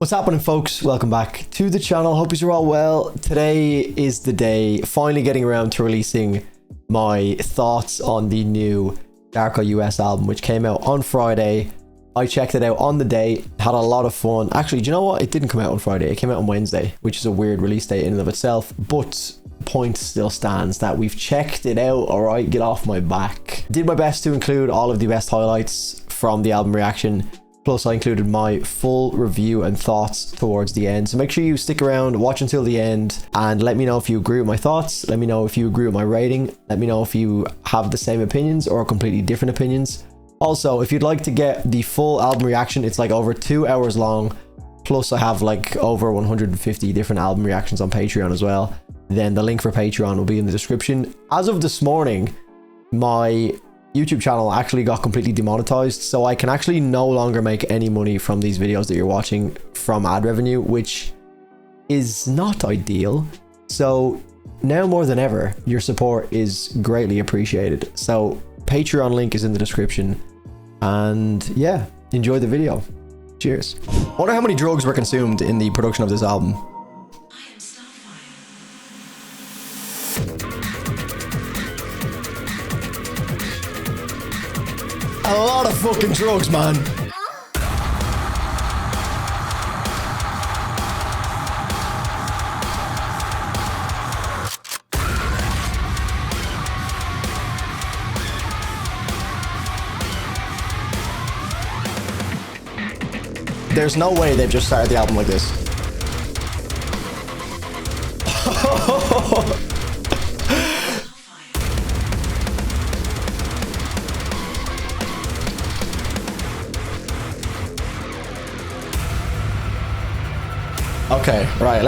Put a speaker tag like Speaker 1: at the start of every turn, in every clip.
Speaker 1: What's happening, folks? Welcome back to the channel. Hope you're all well. Today is the day, finally getting around to releasing my thoughts on the new Darko US album, which came out on Friday. I checked it out on the day, had a lot of fun. Actually, do you know what? It didn't come out on Friday. It came out on Wednesday, which is a weird release date in and of itself. But point still stands that we've checked it out. All right, get off my back. Did my best to include all of the best highlights from the album reaction. Plus, I included my full review and thoughts towards the end. So make sure you stick around, watch until the end, and let me know if you agree with my thoughts. Let me know if you agree with my rating. Let me know if you have the same opinions or completely different opinions. Also, if you'd like to get the full album reaction, it's like over 2 hours long. Plus, I have like over 150 different album reactions on Patreon as well. Then the link for Patreon will be in the description. As of this morning, my YouTube channel actually got completely demonetized, so I can actually no longer make any money from these videos that you're watching from ad revenue, which is not ideal. So now more than ever, your support is greatly appreciated. So Patreon link is in the description, and yeah, enjoy the video. Cheers. I wonder how many drugs were consumed in the production of this album.
Speaker 2: I am Starfire.
Speaker 1: A lot of fucking drugs, man. There's no way they've just started the album like this. Okay, right,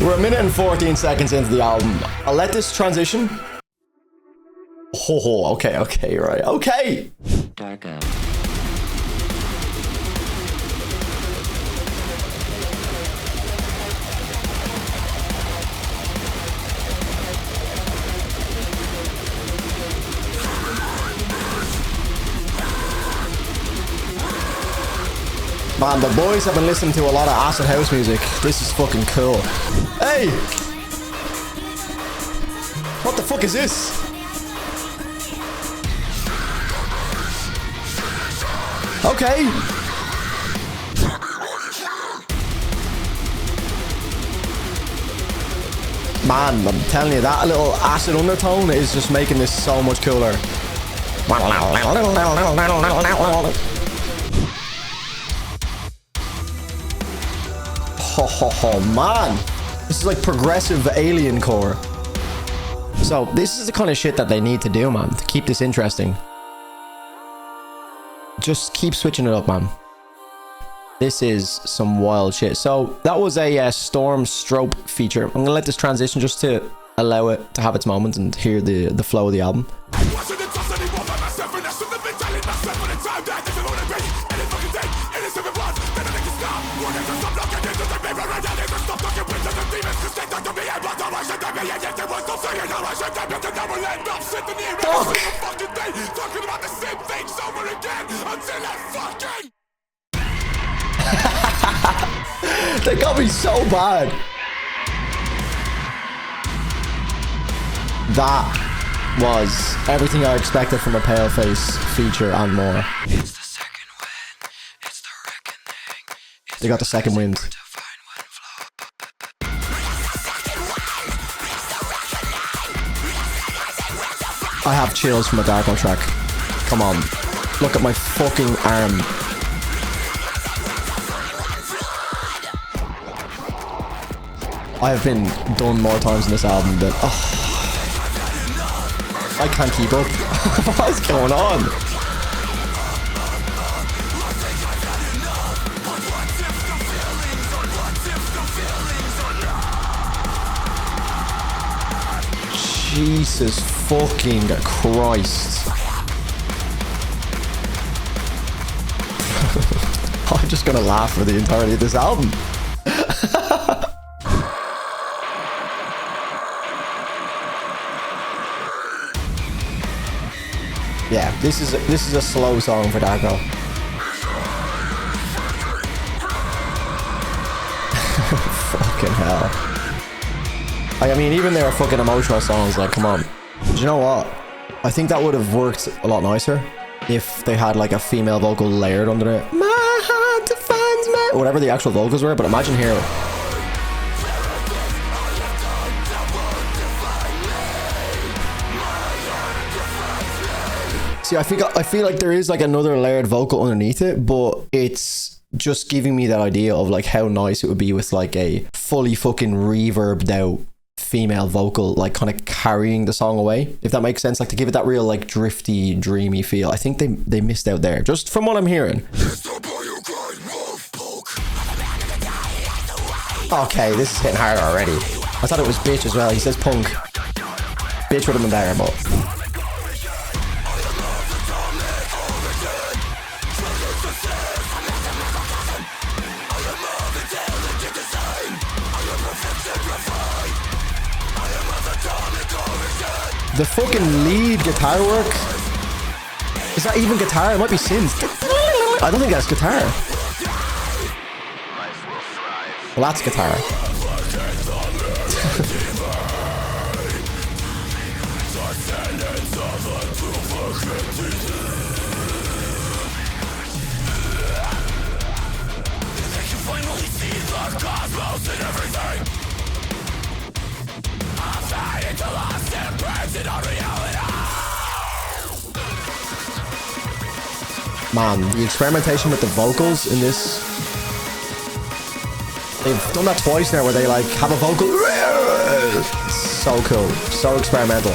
Speaker 1: we're a minute and 14 seconds into the album. I'll let this transition. Oh, okay, right, okay.
Speaker 2: Darko.
Speaker 1: Man, the boys have been listening to a lot of acid house music. This is fucking cool. Hey! What the fuck is this? Okay. Man, I'm telling you, that little acid undertone is just making this so much cooler. Oh man, this is like progressive alien core. So this is the kind of shit that they need to do, man, to keep this interesting. Just keep switching it up, man. This is some wild shit. So that was a Storm Strobe feature. I'm gonna let this transition just to allow it to have its moment and hear the flow of the album. They got me so bad. That was everything I expected from a Paleface feature and more.
Speaker 2: It's the second wind. It's the reckoning.
Speaker 1: They got the second wind. I have chills from a Darko track. Come on. Look at my fucking arm. I have been done more times in this album than... Oh, I can't keep up. What's going on? Jesus fucking Christ. I'm just gonna laugh for the entirety of this album. Yeah, this is a slow song for Darko. Fucking hell. I mean, even their fucking emotional songs, like, come on. Do you know what? I think that would have worked a lot nicer if they had like a female vocal layered under it. My heart defines me. Whatever the actual vocals were, but imagine here. See, I feel like there is like another layered vocal underneath it, but it's just giving me that idea of like how nice it would be with like a fully fucking reverbed out female vocal, like kind of carrying the song away, if that makes sense, like to give it that real like drifty, dreamy feel. I think they missed out there, just from what I'm hearing. Okay, this is hitting hard already. I thought it was bitch as well. He says punk. Bitch would have been better, but the fucking lead guitar work. Is that even guitar? It might be synth. I don't think that's guitar. Well, that's guitar. Man, the experimentation with the vocals in this, they've done that twice now where they like have a vocal. So cool, so experimental.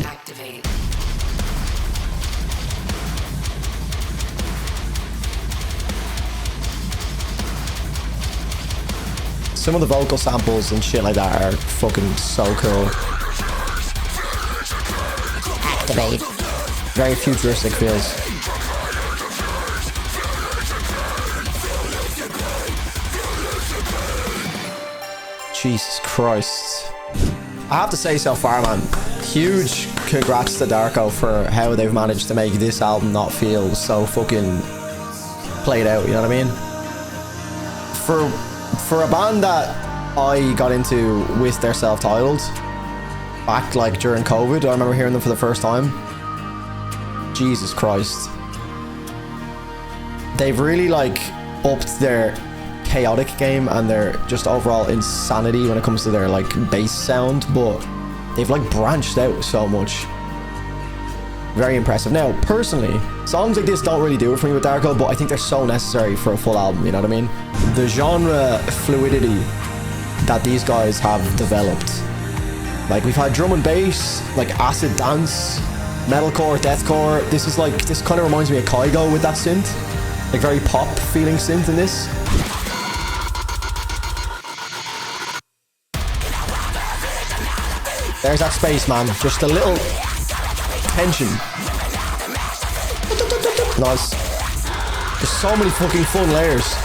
Speaker 2: Activate.
Speaker 1: Some of the vocal samples and shit like that are fucking so cool. Activate. Very futuristic feels. Jesus Christ. I have to say so far, man, huge congrats to Darko for how they've managed to make this album not feel so fucking played out, you know what I mean? For a band that I got into with their self-titled back like during COVID, I remember hearing them for the first time. Jesus Christ. They've really like upped their chaotic game and their just overall insanity when it comes to their like bass sound, but they've like branched out so much. Very impressive. Now, personally, songs like this don't really do it for me with Darko, but I think they're so necessary for a full album, you know what I mean? The genre fluidity that these guys have developed. Like, we've had drum and bass, like acid dance, metalcore, deathcore. This kind of reminds me of Kygo with that synth. Like very pop feeling synth in this. There's that space, man. Just a little tension. Nice. There's so many fucking fun layers.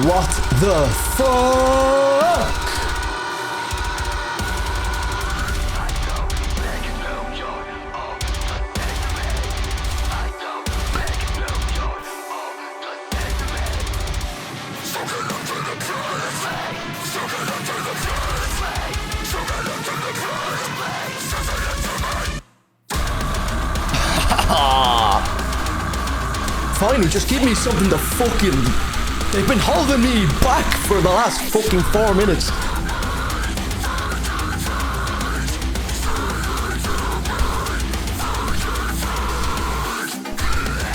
Speaker 1: What the fuck? Finally, just give me something to fucking... They've been holding me back for the last fucking 4 minutes.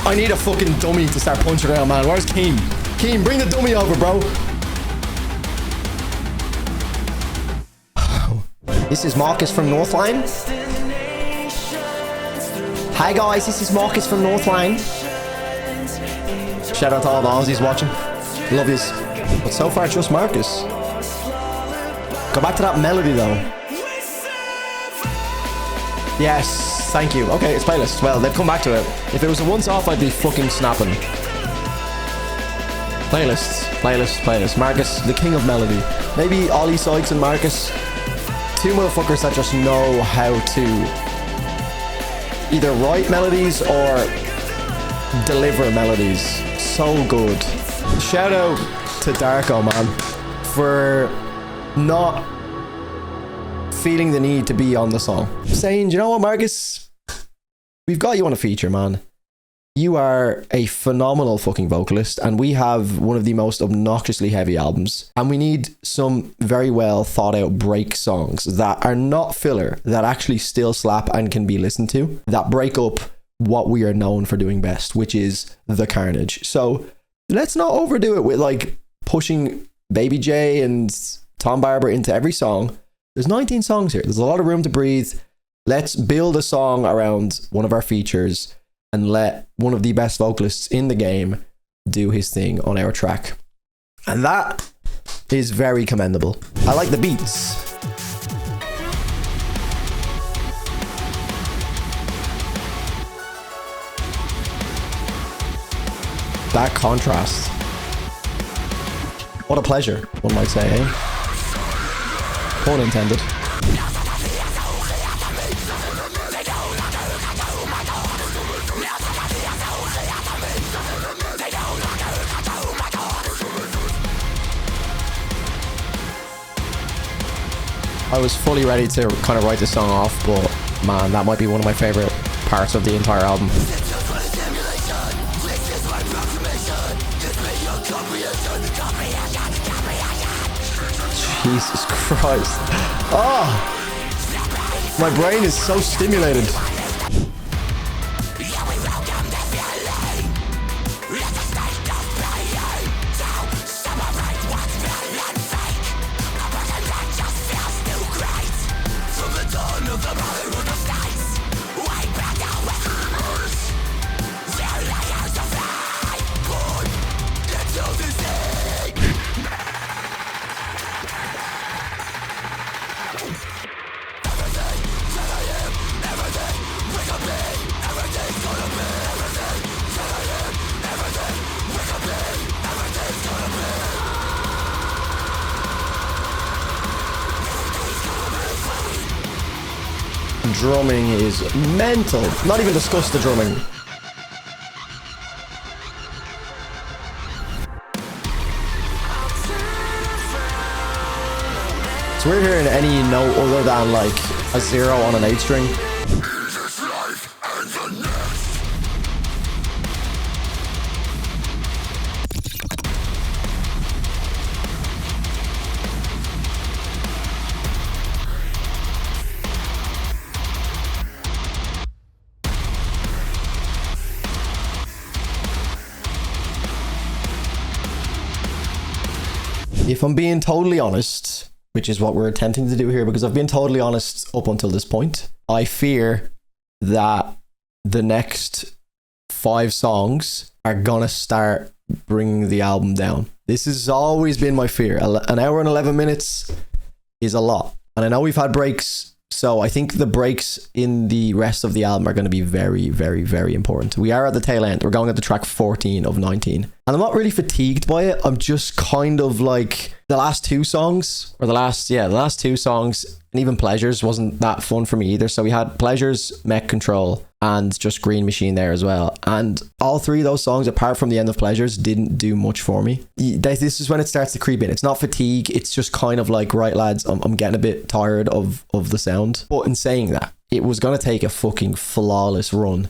Speaker 1: I need a fucking dummy to start punching around, man. Where's Keen? Keen, bring the dummy over, bro. This is Marcus from Northline. Hi guys, this is Marcus from Northline. Shout out to all the Aussies watching. Love yous. But so far, just Marcus. Go back to that melody though. Yes, thank you. Okay, it's playlist. Well, they've come back to it. If it was a once off, I'd be fucking snapping. Playlists, playlist, playlist. Marcus, the king of melody. Maybe Ollie Sykes and Marcus. Two motherfuckers that just know how to either write melodies or deliver melodies. So good. Shout out to Darko, man, for not feeling the need to be on the song. Saying, you know what, Marcus? We've got you on a feature, man. You are a phenomenal fucking vocalist, and we have one of the most obnoxiously heavy albums, and we need some very well thought out break songs that are not filler, that actually still slap and can be listened to, that break up what we are known for doing best, which is the carnage. So let's not overdo it with like pushing Baby J and Tom Barber into every song. There's 19 songs here. There's a lot of room to breathe. Let's build a song around one of our features and let one of the best vocalists in the game do his thing on our track. And that is very commendable. I like the beats. That contrast. What a pleasure, one might say, eh? Pun intended. I was fully ready to kind of write this song off, but man, that might be one of my favorite parts of the entire album. Jesus Christ. Oh! My brain is so stimulated. Drumming is mental. Not even discuss the drumming. So we're hearing any note other than like a 0 on an 8 string. If I'm being totally honest, which is what we're attempting to do here, because I've been totally honest up until this point, I fear that the next 5 songs are gonna start bringing the album down. This has always been my fear. An hour and 11 minutes is a lot. And I know we've had breaks, so I think the breaks in the rest of the album are going to be very, very, very important. We are at the tail end. We're going at the track 14 of 19. And I'm not really fatigued by it. I'm just kind of like the last 2 songs, or the last 2 songs, and even Pleasures wasn't that fun for me either. So we had Pleasures, Mech Control, and just Green Machine there as well. And all 3 of those songs, apart from the end of Pleasures, didn't do much for me. This is when it starts to creep in. It's not fatigue. It's just kind of like, right, lads, I'm getting a bit tired of the sound. But in saying that, it was going to take a fucking flawless run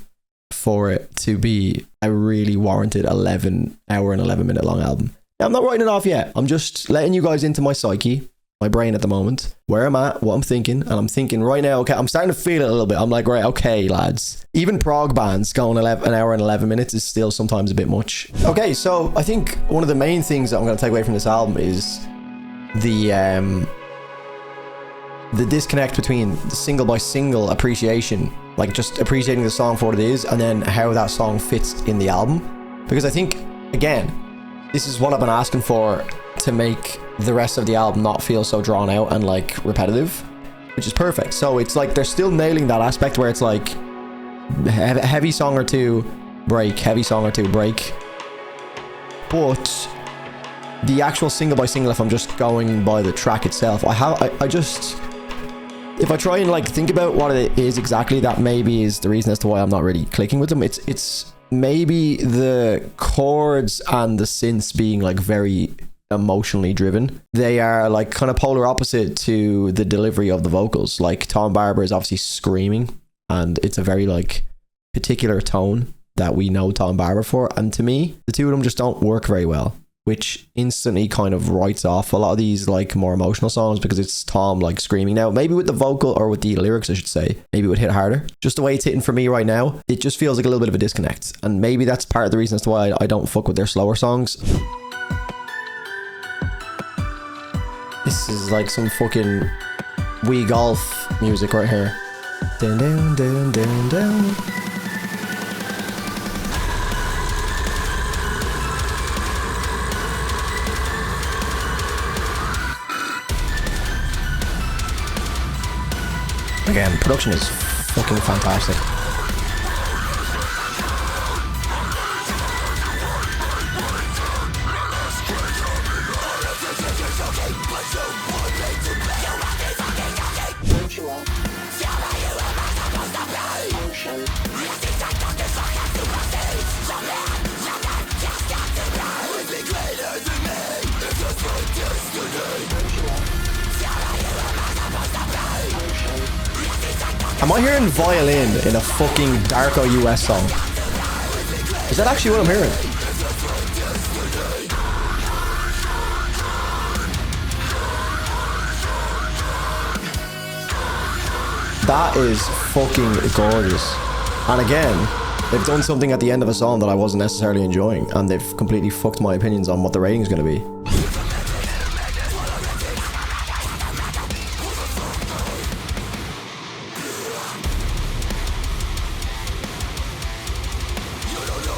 Speaker 1: for it to be a really warranted 11 hour and 11 minute long album. Now, I'm not writing it off yet. I'm just letting you guys into my psyche, my brain at the moment, where I'm at, what I'm thinking. And I'm thinking right now, okay, I'm starting to feel it a little bit. I'm like, right, okay, lads. Even prog bands going an hour and 11 minutes is still sometimes a bit much. Okay, so I think one of the main things that I'm going to take away from this album is the disconnect between the single by single appreciation, like just appreciating the song for what it is, and then how that song fits in the album. Because I think again, this is what I've been asking for to make the rest of the album not feel so drawn out and like repetitive, which is perfect. So it's like they're still nailing that aspect where it's like heavy song or two, break, heavy song or two, break. But the actual single by single, if I'm just going by the track itself, I just, if I try and like think about what it is exactly, that maybe is the reason as to why I'm not really clicking with them. It's maybe the chords and the synths being like very emotionally driven. They are like kind of polar opposite to the delivery of the vocals. Like Tom Barber is obviously screaming, and it's a very like particular tone that we know Tom Barber for. And to me, the two of them just don't work very well, which instantly kind of writes off a lot of these like more emotional songs because it's Tom like screaming. Now, maybe with the vocal or with the lyrics, I should say, maybe it would hit harder. Just the way it's hitting for me right now, it just feels like a little bit of a disconnect. And maybe that's part of the reason as to why I don't fuck with their slower songs. This is like some fucking Wii Golf music right here. Down, down, down, down, down. Again, production is fucking fantastic. Am I hearing violin in a fucking Darko US song? Is that actually what I'm hearing? That is fucking gorgeous. And again, they've done something at the end of a song that I wasn't necessarily enjoying, and they've completely fucked my opinions on what the rating is going to be.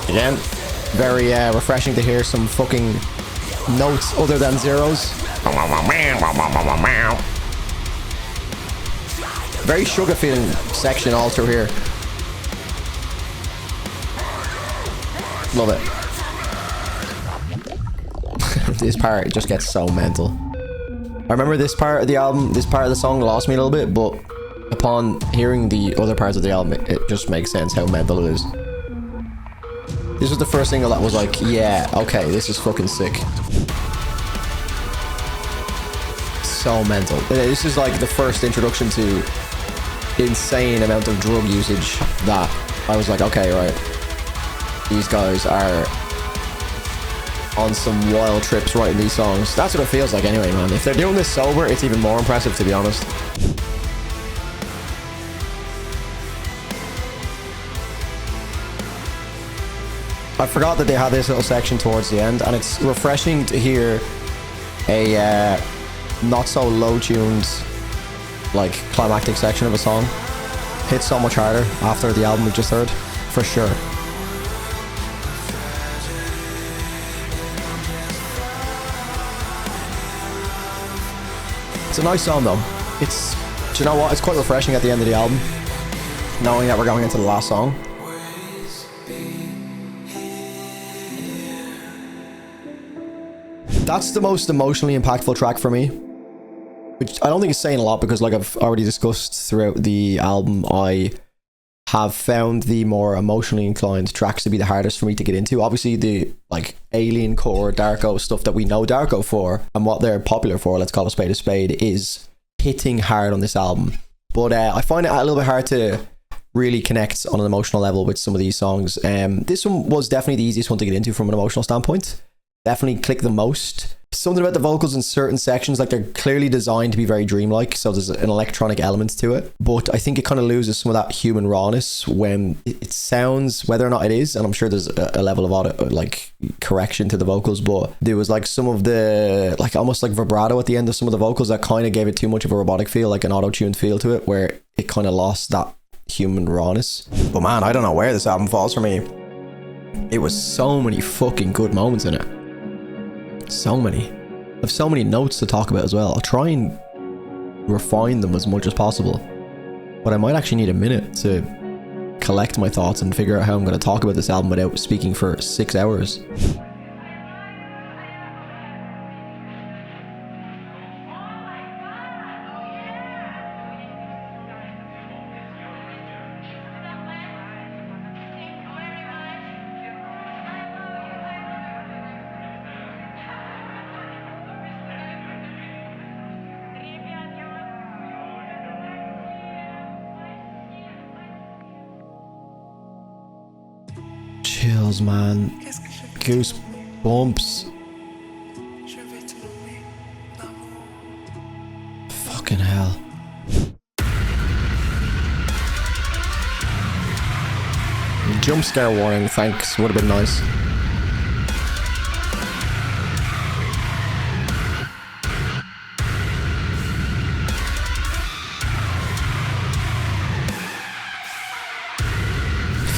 Speaker 1: Again, very refreshing to hear some fucking notes other than zeros. Very sugar feeling section all through here. Love it. This part just gets so mental. I remember this part of the album, this part of the song lost me a little bit, but upon hearing the other parts of the album, it just makes sense how mental it is. This was the first single that was like, yeah, okay, this is fucking sick. So mental. This is like the first introduction to insane amount of drug usage that I was like, okay, right. These guys are on some wild trips writing these songs. That's what it feels like anyway, man. If they're doing this sober, it's even more impressive, to be honest. I forgot that they had this little section towards the end, and it's refreshing to hear a not so low tuned like climactic section of a song hit so much harder after the album we just heard, for sure. It's a nice song though. It's, do you know what, it's quite refreshing at the end of the album knowing that we're going into the last song. That's the most emotionally impactful track for me, which I don't think is saying a lot because, like I've already discussed throughout the album, I have found the more emotionally inclined tracks to be the hardest for me to get into. Obviously the like alien core Darko stuff that we know Darko for and what they're popular for, let's call a spade, is hitting hard on this album. But I find it a little bit hard to really connect on an emotional level with some of these songs. This one was definitely the easiest one to get into from an emotional standpoint. Definitely click the most. Something about the vocals in certain sections, like they're clearly designed to be very dreamlike, so there's an electronic element to it, but I think it kind of loses some of that human rawness when it sounds, whether or not it is, and I'm sure there's a level of audit, like correction to the vocals, but there was like some of the like almost like vibrato at the end of some of the vocals that kind of gave it too much of a robotic feel, like an auto-tuned feel to it, where it kind of lost that human rawness. But man, I don't know where this album falls for me. It was so many fucking good moments in it. So many. I have so many notes to talk about as well. I'll try and refine them as much as possible. But I might actually need a minute to collect my thoughts and figure out how I'm going to talk about this album without speaking for 6 hours. Chills, man. Goosebumps. Fucking hell. Jump scare warning, thanks. Would have been nice.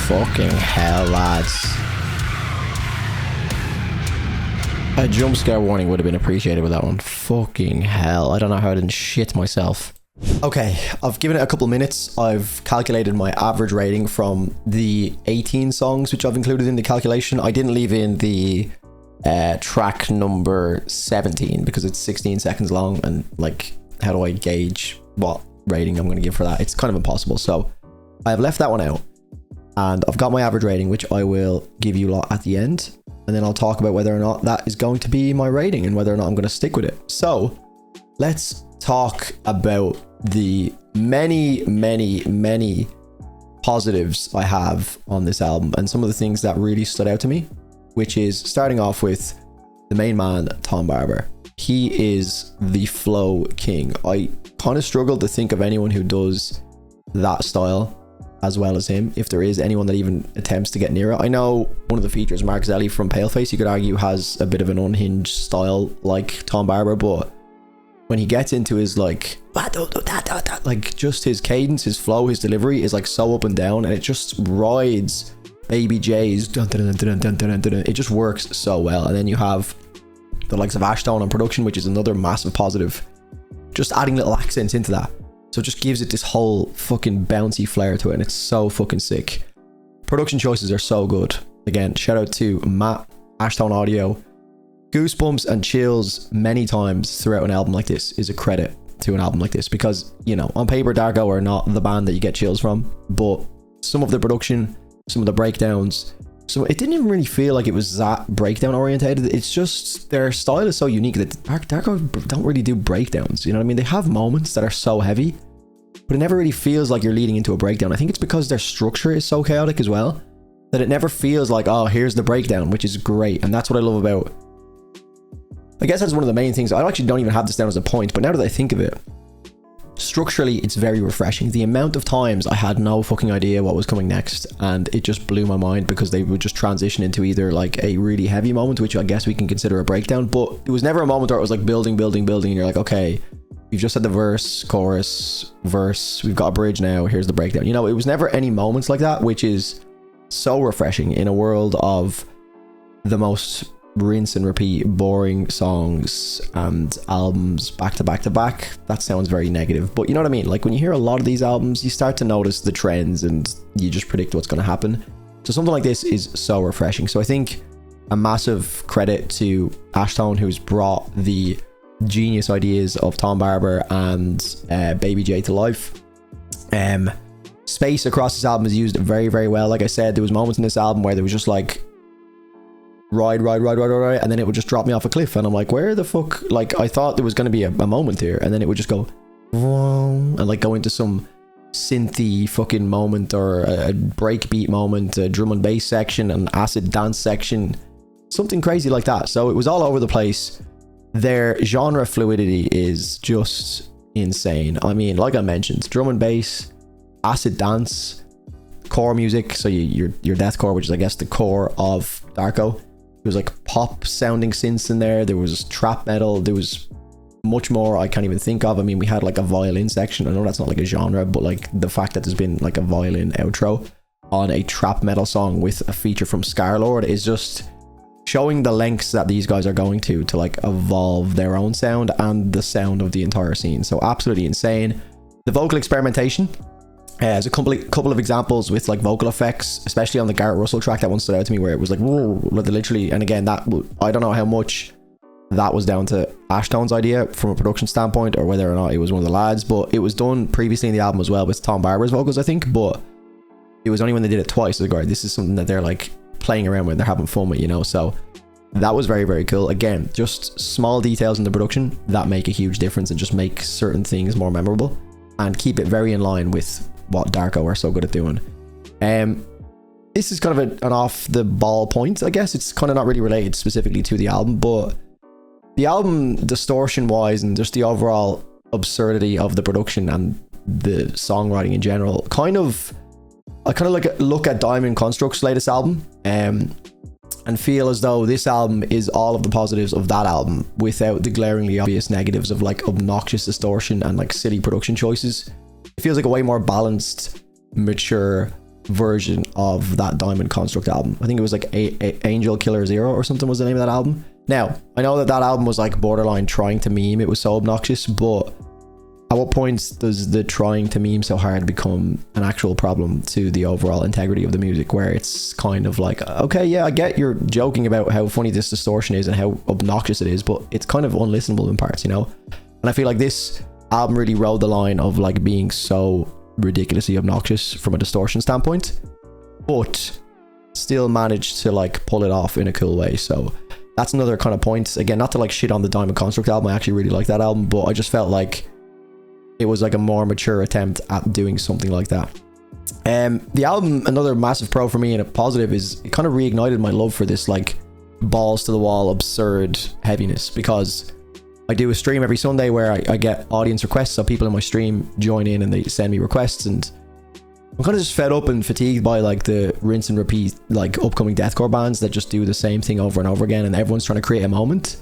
Speaker 1: Fucking hell, lads. A jump scare warning would have been appreciated with that one. Fucking hell. I don't know how I didn't shit myself. Okay, I've given it a couple minutes. I've calculated my average rating from the 18 songs which I've included in the calculation. I didn't leave in the track number 17 because it's 16 seconds long, and like, how do I gauge what rating I'm going to give for that? It's kind of impossible. So I've left that one out. And I've got my average rating, which I will give you lot at the end. And then I'll talk about whether or not that is going to be my rating and whether or not I'm going to stick with it. So let's talk about the many positives I have on this album and some of the things that really stood out to me, which is starting off with the main man, Tom Barber. He is the flow king. I kind of struggled to think of anyone who does that style as well as him, if there is anyone that even attempts to get near it. I know one of the features, Mark Zelli from Paleface, you could argue has a bit of an unhinged style like Tom Barber, but when he gets into his like just his cadence, his flow, his delivery is like so up and down, and it just rides Baby J's it just works so well. And then you have the likes of Ashtone on production, which is another massive positive, just adding little accents into that. So it just gives it this whole fucking bouncy flair to it, and it's so fucking sick. Production choices are so good. Again, shout out to Matt, Ashtone Audio. Goosebumps and chills many times throughout an album like this is a credit to an album like this, because, you know, on paper Darko are not the band that you get chills from, but some of the production, some of the breakdowns, so it didn't even really feel like it was that breakdown orientated. It's just their style is so unique that Darko don't really do breakdowns, you know what I mean? They have moments that are so heavy, but it never really feels like you're leading into a breakdown. I think it's because their structure is so chaotic as well, that it never feels like, oh, here's the breakdown, which is great. And that's what I love about, I guess that's one of the main things. I actually don't even have this down as a point, but now that I think of it, structurally it's very refreshing. The amount of times I had no fucking idea what was coming next, and it just blew my mind because they would just transition into either like a really heavy moment, which I guess we can consider a breakdown, but it was never a moment where it was like building, and you're like, okay, we've just had the verse, chorus, verse, we've got a bridge now, here's the breakdown. You know, it was never any moments like that, which is so refreshing in a world of the most rinse and repeat boring songs and albums back to back. That sounds very negative, but you know what I mean? Like when you hear a lot of these albums, you start to notice the trends and you just predict what's going to happen. So something like this is so refreshing. So I think a massive credit to Ashtone, who's brought the genius ideas of Tom Barber and Baby J to life. Space across this album is used very well. Like I said, there was moments in this album where there was just like ride, and then it would just drop me off a cliff, and I'm like, where the fuck? Like, I thought there was going to be a moment here, and then it would just go and like go into some synthy fucking moment, or a breakbeat moment, a drum and bass section, an acid dance section, something crazy like that. So it was all over the place. Their genre fluidity is just insane. I mean, like I mentioned, drum and bass, acid dance, core music, so your deathcore, which is I guess the core of Darko. There was like pop sounding synths in there, there was trap metal, there was much more I can't even think of. I mean, we had like a violin section. I know that's not like a genre, but like the fact that there's been like a violin outro on a trap metal song with a feature from Scarlord is just showing the lengths that these guys are going to like evolve their own sound and the sound of the entire scene. So absolutely insane. The vocal experimentation, there's a couple of examples with like vocal effects, especially on the Garrett Russell track. That one stood out to me where it was like literally, and again, that I don't know how much that was down to Ashtone's idea from a production standpoint or whether or not it was one of the lads, but it was done previously in the album as well with Tom Barber's vocals, I think, but it was only when they did it twice. Like, right, this is something that they're like playing around with, they're having fun with, you know. So that was very, very cool. Again, just small details in the production that make a huge difference and just make certain things more memorable and keep it very in line with what Darko are so good at doing. This is kind of an off the ball point, I guess. It's kind of not really related specifically to the album, but the album distortion wise and just the overall absurdity of the production and the songwriting in general, I kind of like look at Diamond Construct's latest album and feel as though this album is all of the positives of that album without the glaringly obvious negatives of like obnoxious distortion and like silly production choices. It feels like a way more balanced, mature version of that Diamond Construct album. I think it was like Angel Killer Zero or something was the name of that album. Now, I know that album was like borderline trying to meme, it was so obnoxious, but at what point does the trying to meme so hard become an actual problem to the overall integrity of the music, where it's kind of like, okay, yeah, I get you're joking about how funny this distortion is and how obnoxious it is, but it's kind of unlistenable in parts, you know? And I feel like this album really rode the line of like being so ridiculously obnoxious from a distortion standpoint, but still managed to like pull it off in a cool way. So that's another kind of point. Again, not to like shit on the Diamond Construct album, I actually really like that album, but I just felt like it was like a more mature attempt at doing something like that. The album, another massive pro for me and a positive, is it kind of reignited my love for this like balls to the wall absurd heaviness, because I do a stream every Sunday where I get audience requests, so people in my stream join in and they send me requests, and I'm kind of just fed up and fatigued by like the rinse and repeat like upcoming deathcore bands that just do the same thing over and over again and everyone's trying to create a moment.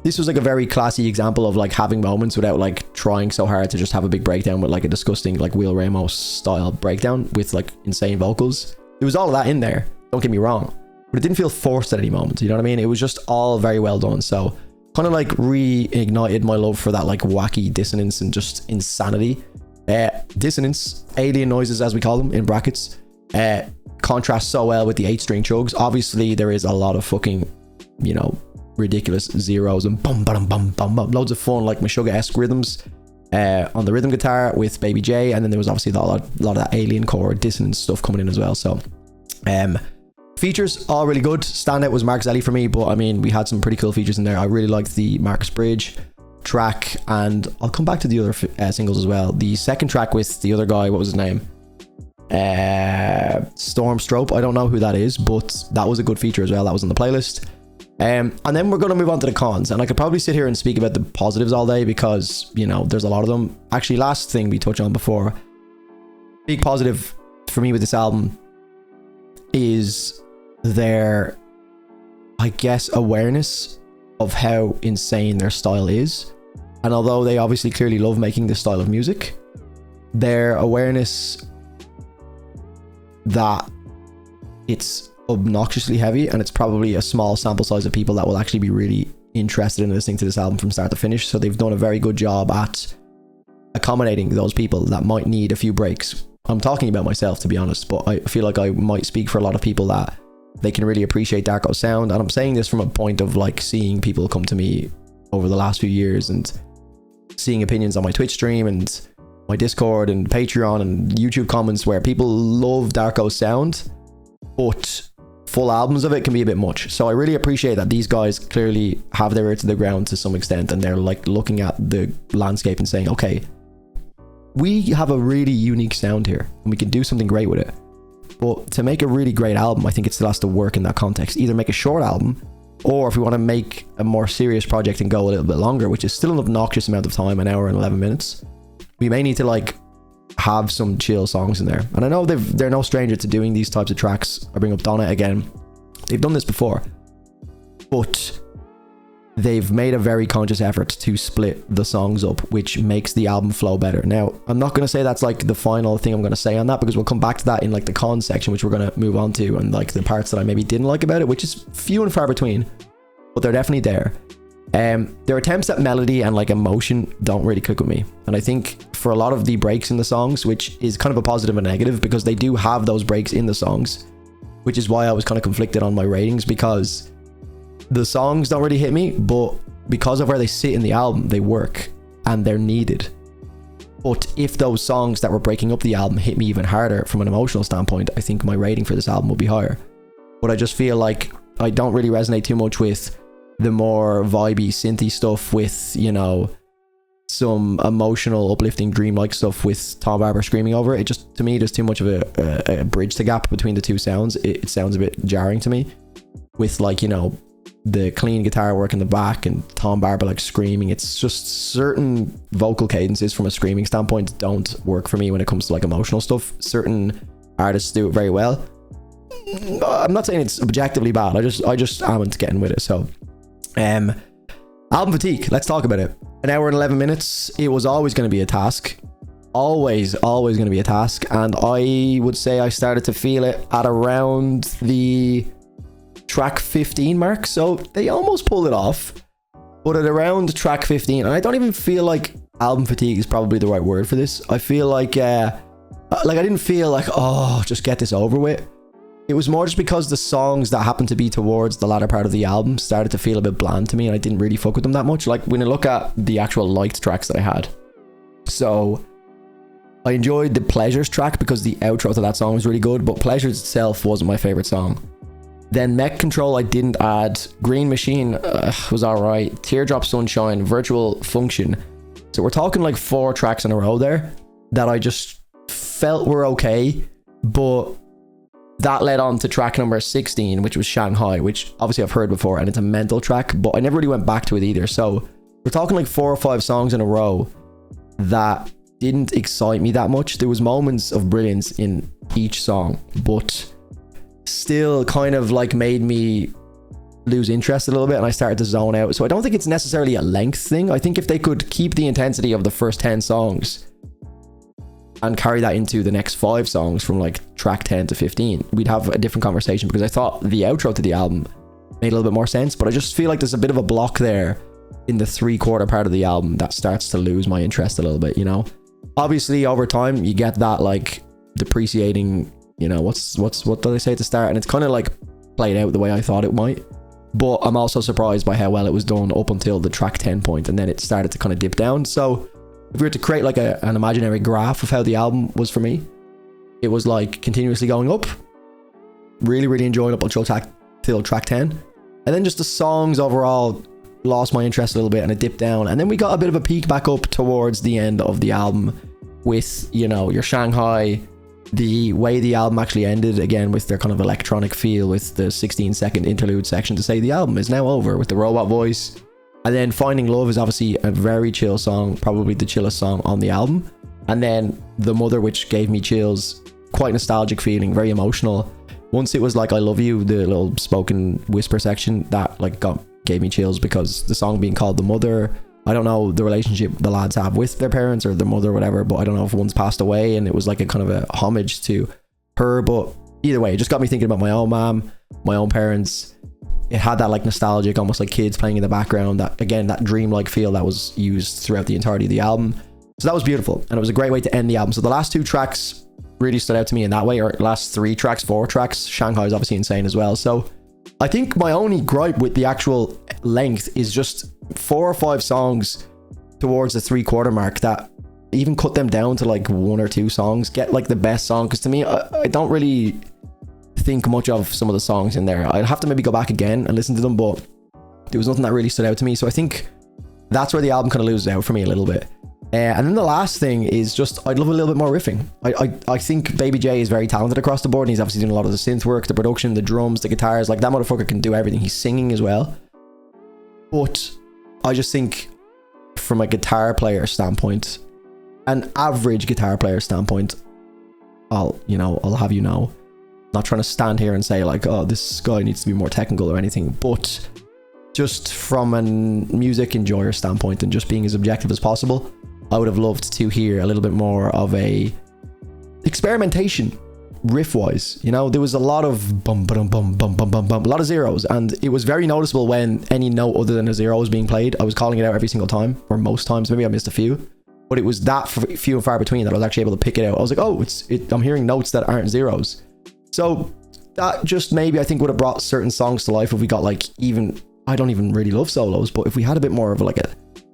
Speaker 1: This was like a very classy example of like having moments without like trying so hard to just have a big breakdown with like a disgusting like Will Ramos style breakdown with like insane vocals. There was all of that in there, don't get me wrong, but it didn't feel forced at any moment, you know what I mean? It was just all very well done. So kind of like reignited my love for that like wacky dissonance and just insanity. Dissonance, alien noises as we call them in brackets, contrast so well with the 8-string chugs. Obviously there is a lot of fucking, you know, ridiculous zeros and bum bum bum bum bum, loads of fun like Meshuggah-esque rhythms on the rhythm guitar with Baby J, and then there was obviously a lot of that alien core dissonance stuff coming in as well. So features all really good. Standout was Mark Zelli for me, but I mean we had some pretty cool features in there. I really liked the Marcus Bridge track, and I'll come back to the other singles as well. The second track with the other guy, what was his name? Stormstrope. I don't know who that is, but that was a good feature as well. That was on the playlist. And then we're going to move on to the cons, and I could probably sit here and speak about the positives all day because, you know, there's a lot of them. Actually, last thing we touched on before, big positive for me with this album is their, I guess, awareness of how insane their style is. And although they obviously clearly love making this style of music, their awareness that it's obnoxiously heavy, and it's probably a small sample size of people that will actually be really interested in listening to this album from start to finish. So they've done a very good job at accommodating those people that might need a few breaks. I'm talking about myself, to be honest, but I feel like I might speak for a lot of people that they can really appreciate Darko's sound. And I'm saying this from a point of like seeing people come to me over the last few years and seeing opinions on my Twitch stream and my Discord and Patreon and YouTube comments where people love Darko's sound, but full albums of it can be a bit much. So I really appreciate that these guys clearly have their ear to the ground to some extent, and they're like looking at the landscape and saying, okay, we have a really unique sound here and we can do something great with it. But to make a really great album, I think it still has to work in that context. Either make a short album, or if we want to make a more serious project and go a little bit longer, which is still an obnoxious amount of time, an hour and 11 minutes, we may need to like have some chill songs in there. And I know they're no stranger to doing these types of tracks. I bring up Donna again. They've done this before. But they've made a very conscious effort to split the songs up, which makes the album flow better. Now, I'm not going to say that's like the final thing I'm going to say on that, because we'll come back to that in like the cons section, which we're going to move on to, and like the parts that I maybe didn't like about it, which is few and far between, but they're definitely there. Their attempts at melody and like emotion don't really click with me. And I think for a lot of the breaks in the songs, which is kind of a positive and negative, because they do have those breaks in the songs, which is why I was kind of conflicted on my ratings, because the songs don't really hit me, but because of where they sit in the album, they work and they're needed. But if those songs that were breaking up the album hit me even harder from an emotional standpoint, I think my rating for this album will be higher. But I just feel like I don't really resonate too much with the more vibey, synthy stuff with, you know, some emotional, uplifting, dreamlike stuff with Tom Barber screaming over it. It just, to me, there's too much of a bridge to gap between the two sounds. It sounds a bit jarring to me, with like, you know, the clean guitar work in the back and Tom Barber like screaming. It's just certain vocal cadences from a screaming standpoint don't work for me when it comes to like emotional stuff. Certain artists do it very well. I'm not saying it's objectively bad. I just aren't getting with it. So album fatigue, let's talk about it. An hour and 11 minutes. It was always going to be a task. Always going to be a task. And I would say I started to feel it at around the track 15 mark. So they almost pulled it off, but at around track 15, and I don't even feel like album fatigue is probably the right word for this. I feel like I didn't feel like, oh, just get this over with. It was more just because the songs that happened to be towards the latter part of the album started to feel a bit bland to me, and I didn't really fuck with them that much. Like when I look at the actual liked tracks that I had, so I enjoyed the Pleasures track because the outro to that song was really good, but Pleasures itself wasn't my favorite song. Then Mech Control I didn't add. Green Machine was alright. Teardrop Sunshine, Virtual Function. So we're talking like 4 tracks in a row there that I just felt were okay, but that led on to track number 16, which was Shanghai, which obviously I've heard before, and it's a mental track, but I never really went back to it either. So we're talking like 4 or 5 songs in a row that didn't excite me that much. There was moments of brilliance in each song, but still kind of like made me lose interest a little bit, and I started to zone out. So I don't think it's necessarily a length thing. I think if they could keep the intensity of the first 10 songs and carry that into the next 5 songs from like track 10 to 15, we'd have a different conversation, because I thought the outro to the album made a little bit more sense. But I just feel like there's a bit of a block there in the 3/4 part of the album that starts to lose my interest a little bit, you know. Obviously over time you get that like depreciating, you know, what do they say at the start, and it's kind of like played out the way I thought it might. But I'm also surprised by how well it was done up until the track 10 point, and then it started to kind of dip down. So if we were to create like an imaginary graph of how the album was for me, it was like continuously going up, really enjoying up until track 10, and then just the songs overall lost my interest a little bit and it dipped down. And then we got a bit of a peak back up towards the end of the album with, you know, your Shanghai, the way the album actually ended, again with their kind of electronic feel, with the 16-second interlude section to say the album is now over with the robot voice. And then Finding Love is obviously a very chill song, probably the chillest song on the album. And then The Mother, which gave me chills, quite nostalgic feeling, very emotional. Once it was like I Love You, the little spoken whisper section, that like gave me chills, because the song being called The Mother, I don't know the relationship the lads have with their parents or their mother or whatever, but I don't know if one's passed away, and it was like a kind of a homage to her. But either way, it just got me thinking about my own mom, my own parents. It had that like nostalgic, almost like kids playing in the background, that again, that dreamlike feel that was used throughout the entirety of the album. So that was beautiful, and it was a great way to end the album. So the last 2 tracks really stood out to me in that way, or last 3 tracks, 4 tracks. Shanghai is obviously insane as well. So I think my only gripe with the actual length is just 4 or 5 songs towards the 3/4 mark, that even cut them down to like 1 or 2 songs, get like the best song. Because to me, I don't really think much of some of the songs in there. I'd have to maybe go back again and listen to them, but there was nothing that really stood out to me. So I think that's where the album kind of loses out for me a little bit. And then the last thing is just, I'd love a little bit more riffing. I think Baby J is very talented across the board, and he's obviously doing a lot of the synth work, the production, the drums, the guitars. Like, that motherfucker can do everything. He's singing as well. But I just think from a guitar player standpoint, an average guitar player standpoint, I'll have you know, not trying to stand here and say like, oh, this guy needs to be more technical or anything, but just from a music enjoyer standpoint and just being as objective as possible, I would have loved to hear a little bit more of a experimentation riff wise. You know, there was a lot of bum bum bum bum bum bum bum, a lot of zeros, and it was very noticeable when any note other than a zero was being played. I was calling it out every single time, or most times. Maybe I missed a few, but it was that few and far between that I was actually able to pick it out. I was like, oh, I'm hearing notes that aren't zeros. So that just maybe I think would have brought certain songs to life if we got like, even, I don't even really love solos, but if we had a bit more of like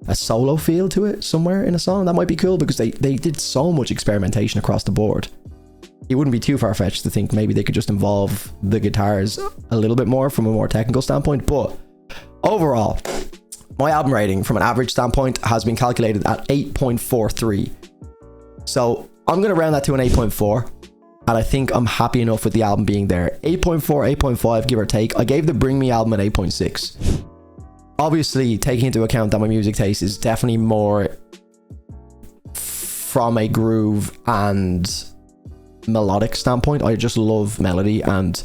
Speaker 1: a solo feel to it somewhere in a song, that might be cool, because they did so much experimentation across the board. It wouldn't be too far-fetched to think maybe they could just involve the guitars a little bit more from a more technical standpoint. But overall, my album rating from an average standpoint has been calculated at 8.43. So I'm going to round that to an 8.4. And I think I'm happy enough with the album being there. 8.4, 8.5, give or take. I gave the Bring Me album an 8.6. Obviously, taking into account that my music taste is definitely more from a groove and melodic standpoint. I just love melody, and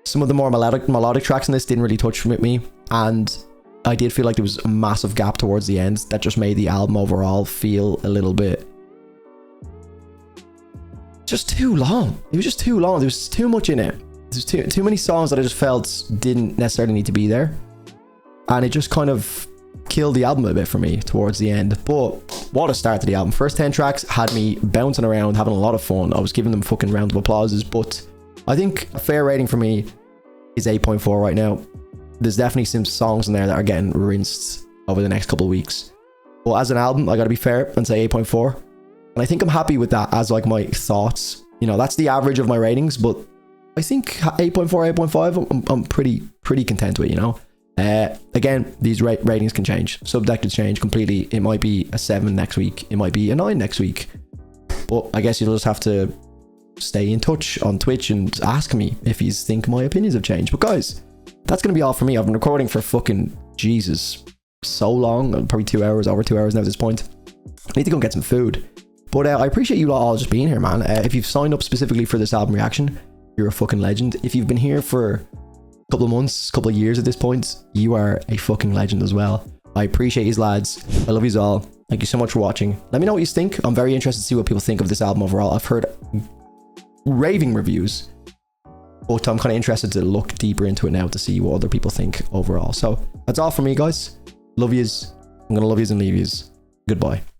Speaker 1: some of the more melodic tracks in this didn't really touch with me, and I did feel like there was a massive gap towards the end that just made the album overall feel a little bit just too long. It was just too long. There was too much in it. There's too many songs that I just felt didn't necessarily need to be there, and it just kind of killed the album a bit for me towards the end. But what a start to the album. First 10 tracks had me bouncing around, having a lot of fun. I was giving them fucking round of applauses, but I think a fair rating for me is 8.4 right now. There's definitely some songs in there that are getting rinsed over the next couple of weeks, but as an album I gotta be fair and say 8.4, and I think I'm happy with that as like my thoughts. You know, that's the average of my ratings, but I think 8.4, 8.5 I'm pretty content with, you know. Again, these ratings can change, subjective change completely. It might be a 7 next week, it might be a 9 next week, but I guess you'll just have to stay in touch on Twitch and ask me if you think my opinions have changed. But guys, that's gonna be all for me. I've been recording for fucking Jesus so long, probably 2 hours, over 2 hours now at this point. I need to go and get some food, but I appreciate you all just being here, man. If you've signed up specifically for this album reaction, you're a fucking legend. If you've been here for couple of months, couple of years at this point, you are a fucking legend as well. I appreciate you lads. I love you all. Thank you so much for watching. Let me know what you think. I'm very interested to see what people think of this album overall. I've heard raving reviews, but I'm kind of interested to look deeper into it now to see what other people think overall. So that's all from me, guys. Love yous. I'm gonna love yous and leave yous. Goodbye.